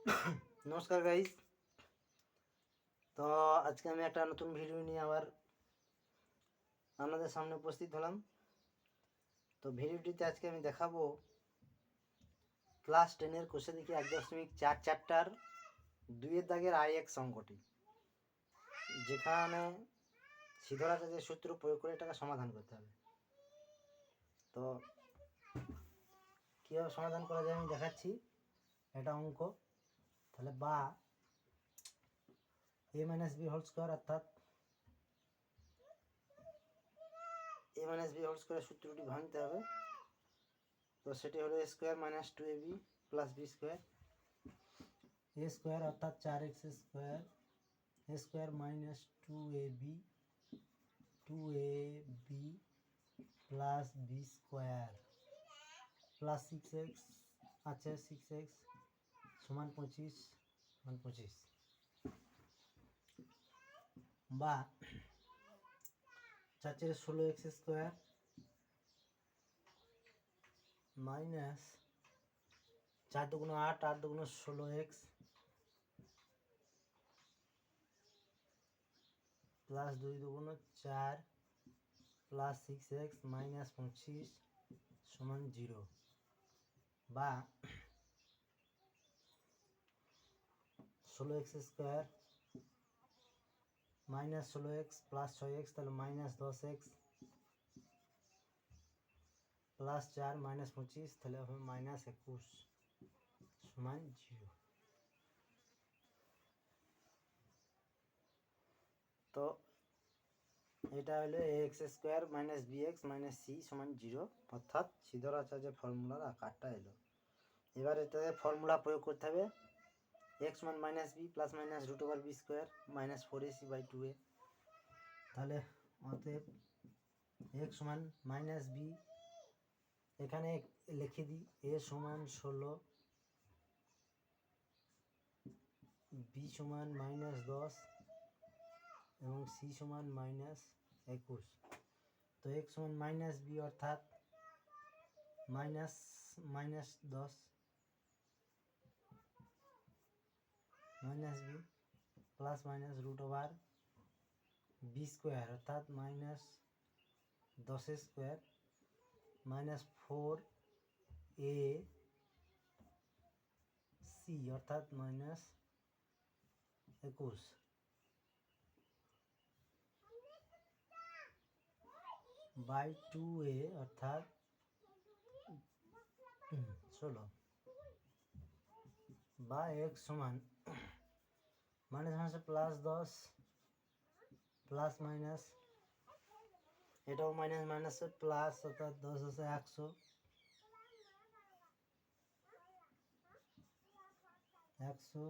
নমস্কার গাইস। তো আজকে আমি একটা নতুন ভিডিও নিয়ে আবার আপনাদের সামনে উপস্থিত হলাম। তো ভিডিওটিতে আজকে আমি দেখাবো ক্লাস 10-এর কোষে দেখি 1.4 চ্যাপ্টার 2-এর দাগের আই-এক্স অঙ্কটি, যেখানে সিধরাচার্যের সূত্র প্রয়োগ করে এটাকে সমাধান করতে হবে। তো কীভাবে সমাধান করা যায় আমি দেখাচ্ছি। এটা অঙ্ক, তাহলে বা a minus B whole square অর্থাৎ a মাইনাস বি হোল স্কোয়ারের সূত্রটি ভাঙতে হবে। তো সেটি হলো a square minus 2ab plus B square, a square অর্থাৎ 4x square, a square minus 2ab plus B square plus 6x আছে 6x সমান 25 বা 4×16x square minus 4×8 8×16x plus 2×4 plus 6x minus 25 সমান 0 বা 16x square minus 16x plus 6x, তাহলে minus 10x plus 4 minus 25, তাহলে হবে minus 21 সমান 0। তো এটা হলো ax square minus bx minus c সমান 0, অর্থাৎ সিধরাচার্যের ফর্মুলার আকারটা এলো। এবার এটাতে ফর্মুলা প্রয়োগ করতে হবে। x মান minus B plus minus root over B square minus 4ac/2a। তাহলে অতএব x সমান মাইনাস বি, এখানে লিখে দিই a সমান 16, বি সমান মাইনাস 10 এবং সি সমান মাইনাস 21। তো x সমান মাইনাস বি অর্থাৎ minus 10 minus B plus minus root over B square অর্থাৎ মাইনাস 10 স্কোয়ার মাইনাস 4ac অর্থাৎ মাইনাস 21 বাই 2a অর্থাৎ 16 বা x সমান মাইনাস মাইনাসে প্লাস 10 প্লাস মাইনাস, এটাও মাইনাস মাইনাসে প্লাস অর্থাৎ 10 আছে 100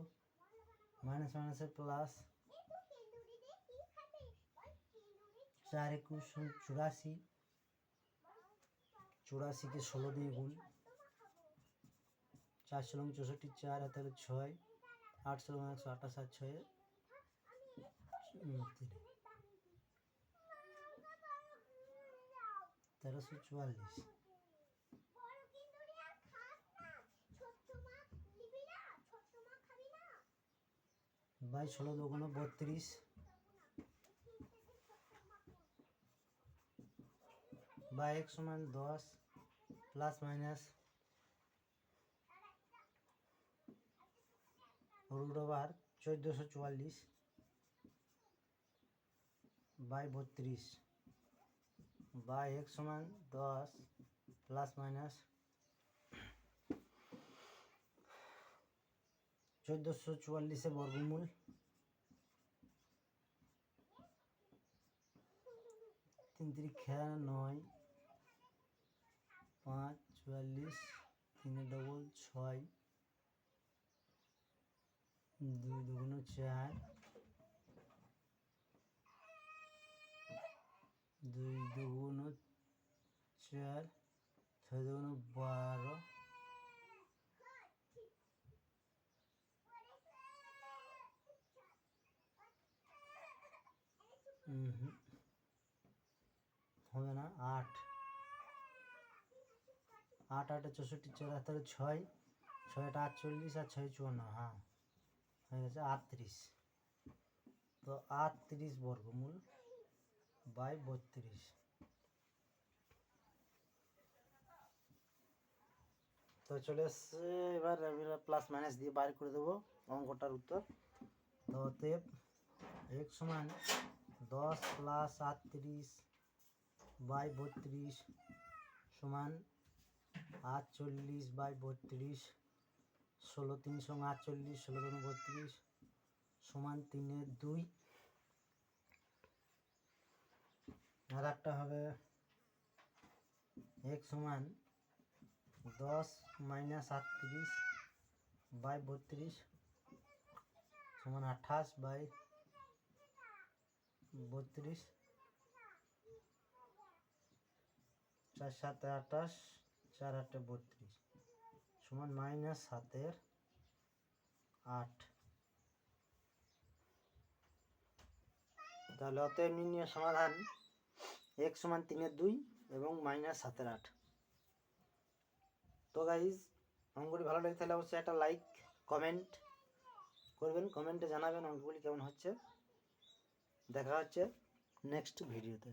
মাইনাস মাইনাসে প্লাস 4 21 84, 84কে 16 দিয়ে গুণ, 4 16 64 4 তাহলে 6 8 16 128 আর 6 1344 বাই 16 2 32 বা x সমান 10 plus minus root over 1444 by 32 বা x সমান 10 প্লাস মাইনাস 1444 বর্গমূল 3 3 9 5 44 3 ডবল 6 2 2 4 2 2 4 6 2 12 হবে না 8 8 8 64 4 তাহলে 6 ছয়টা 48 আর 6 54, হ্যাঁ হয়ে গেছে 38। তো 38 বর্গমূল বাই 32। তো চলে এসছে, এবার প্লাস মাইনাস দিয়ে বাইর করে দেবো অঙ্কটার উত্তর। তো অতএব x সমান 10 প্লাস 38 বাই 32 সমান 48 বাই 32, 16 3 সঙ্গে 48, 16 2 32 সমান 3/2। আর একটা হবে x সমান 10 মাইনাস 38 বাই 32 সমান 28 বাই 32, 4 7 28, 4 8 32 সমান -7/8। তাহলে অতএব নির্ণয় সমাধান x সমান 3/2 এবং -7/8। তো গাইজ অঙ্কটি ভালো লাগে তাহলে অবশ্যই একটা লাইক কমেন্ট করবেন, কমেন্টে জানাবেন অঙ্কগুলি কেমন হচ্ছে। দেখা হচ্ছে নেক্সট ভিডিওতে।